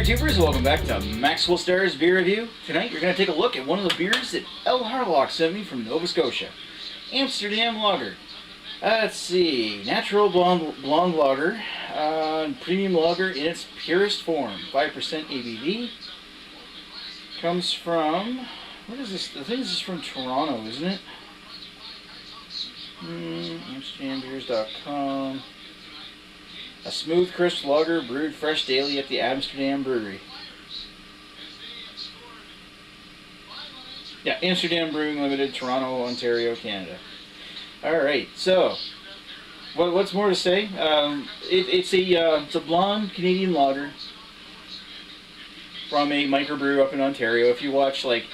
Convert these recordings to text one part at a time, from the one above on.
beer tubers, welcome back to Maxwell Starr's beer review. Tonight you're going to take a look at one of the beers that L. Harlock sent me from Nova Scotia. Amsterdam Lager. Let's see, natural blonde lager, premium lager in its purest form. 5% ABV. Comes from, what is this? I think this is from Toronto, isn't it? AmsterdamBeers.com. A smooth, crisp lager brewed fresh daily at the Amsterdam Brewery. Yeah, Amsterdam Brewing Limited, Toronto, Ontario, Canada. Alright, so, what's more to say? It's a blonde Canadian lager from a microbrew up in Ontario. If you watch, like,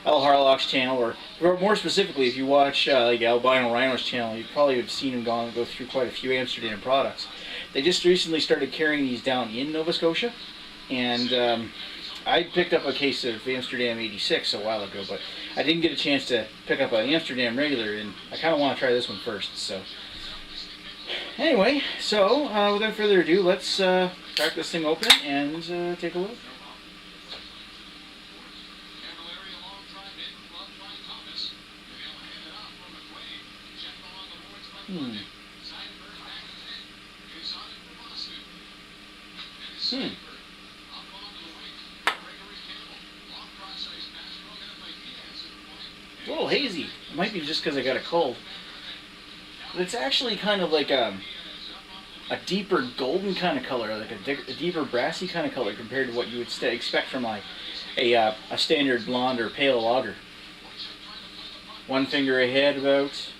L. Harlock's channel, or more specifically, if you watch, like, Albino Rhino's channel, you probably have seen him go through quite a few Amsterdam products. They just recently started carrying these down in Nova Scotia, and I picked up a case of Amsterdam 86 a while ago, but I didn't get a chance to pick up an Amsterdam regular, and I kind of want to try this one first. So, anyway, without further ado, let's crack this thing open and take a look. It's a little hazy. It might be just because I got a cold. But it's actually kind of like a deeper golden kind of color, like a deeper brassy kind of color compared to what you would expect from like a standard blonde or pale lager. One finger ahead about.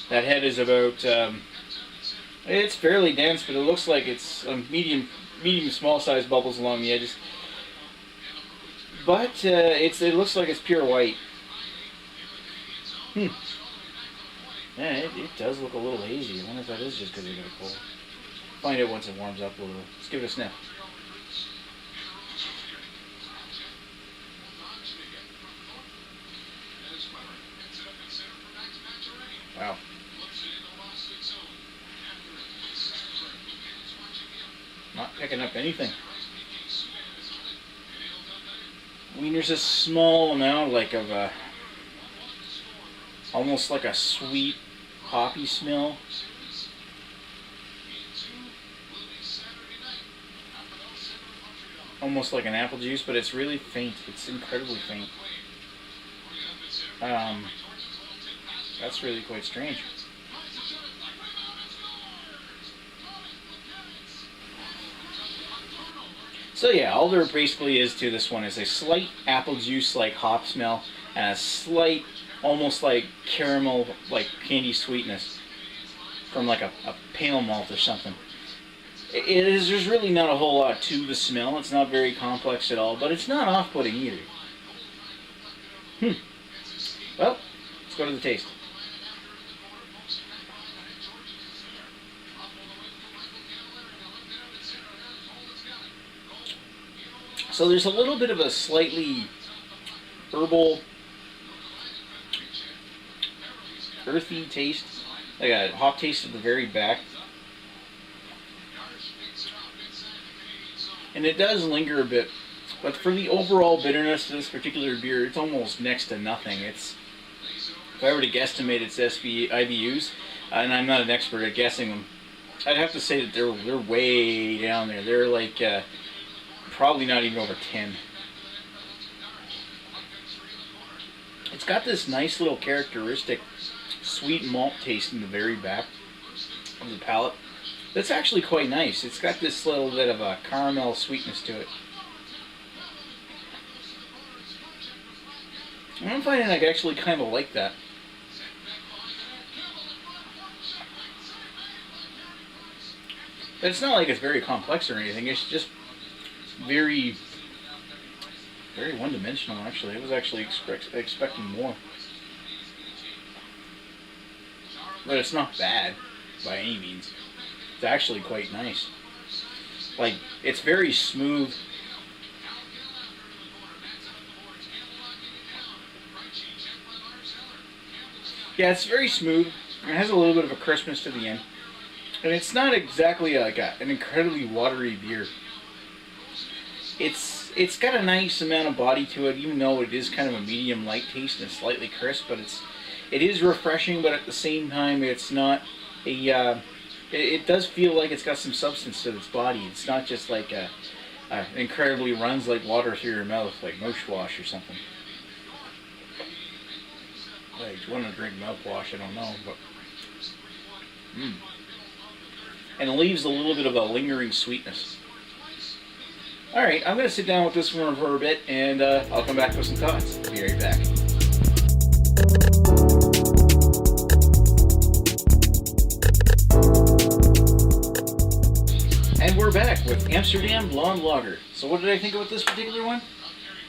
That head is about. It's fairly dense, but it looks like it's medium small size bubbles along the edges. But it looks like it's pure white. Yeah, it does look a little hazy. I wonder if that is just because I got a cold. Find out once it warms up a little. Let's give it a sniff. Wow. Not picking up anything. I mean, there's a small amount, like, of almost like a sweet hoppy smell. Almost like an apple juice, but it's really faint. It's incredibly faint. That's really quite strange. So yeah, all there basically is to this one is a slight apple juice like hop smell and a slight, almost like caramel, like candy sweetness from like a pale malt or something. There's really not a whole lot to the smell. It's not very complex at all, but it's not off-putting either. Well, let's go to the taste. So there's a little bit of a slightly herbal, earthy taste, like a hop taste at the very back. And it does linger a bit, but for the overall bitterness of this particular beer, it's almost next to nothing. If I were to guesstimate its IBUs, and I'm not an expert at guessing them, I'd have to say that they're way down there. They're like probably not even over 10. It's got this nice little characteristic sweet malt taste in the very back of the palate. That's actually quite nice. It's got this little bit of a caramel sweetness to it. And I'm finding I actually kind of like that. But it's not like it's very complex or anything. It's just very one-dimensional, actually. I was actually expecting more. But it's not bad by any means. It's actually quite nice. Like, it's very smooth. Yeah, it's very smooth. It has a little bit of a crispness to the end. And it's not exactly like an incredibly watery beer. it's got a nice amount of body to it, even though it is kind of a medium light taste and it's slightly crisp. But it is refreshing, but at the same time, it's not a. It does feel like it's got some substance to its body. It's not just like incredibly runs like water through your mouth, like mouthwash or something. Like, do you want to drink mouthwash? I don't know, but and it leaves a little bit of a lingering sweetness. All right, I'm going to sit down with this one for a bit, and I'll come back with some thoughts. Be right back. And we're back with Amsterdam Blonde Lager. So what did I think about this particular one?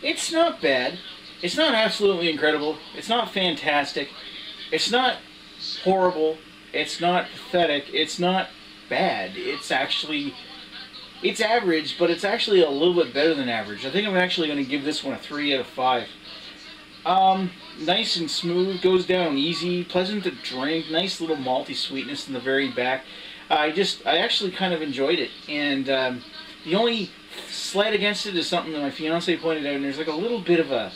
It's not bad. It's not absolutely incredible. It's not fantastic. It's not horrible. It's not pathetic. It's not bad. It's average, but it's actually a little bit better than average. I think I'm actually going to give this one a 3 out of 5. Nice and smooth, goes down easy, pleasant to drink, nice little malty sweetness in the very back. I actually kind of enjoyed it, and the only slight against it is something that my fiance pointed out, and there's like a little bit of a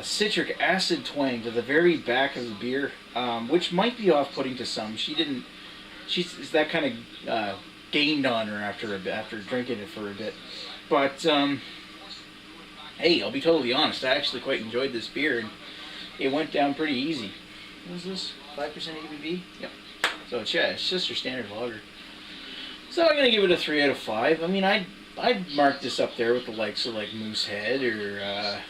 citric acid twang to the very back of the beer, which might be off-putting to some. She's that kind of gained on her after drinking it for a bit. But hey, I'll be totally honest, I actually quite enjoyed this beer, and it went down pretty easy. What is this? 5% ABV? Yep. So it's just your standard lager. So I'm gonna give it a 3 out of 5. I mean, I'd mark this up there with the likes of like Moosehead or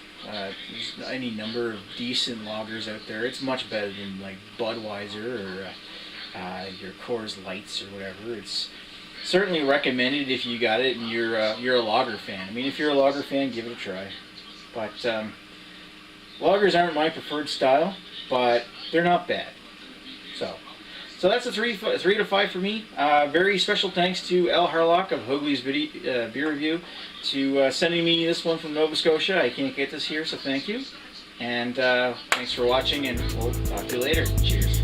any number of decent lagers out there. It's much better than like Budweiser or your Coors Lights or whatever. It's certainly recommended if you got it and you're a lager fan. I mean, if you're a lager fan, give it a try. But lagers aren't my preferred style, but they're not bad. So that's a 3 to 5 for me. Very special thanks to Al Harlock of Hoagley's Beer Review to sending me this one from Nova Scotia. I can't get this here, so thank you. And thanks for watching, and we'll talk to you later. Cheers.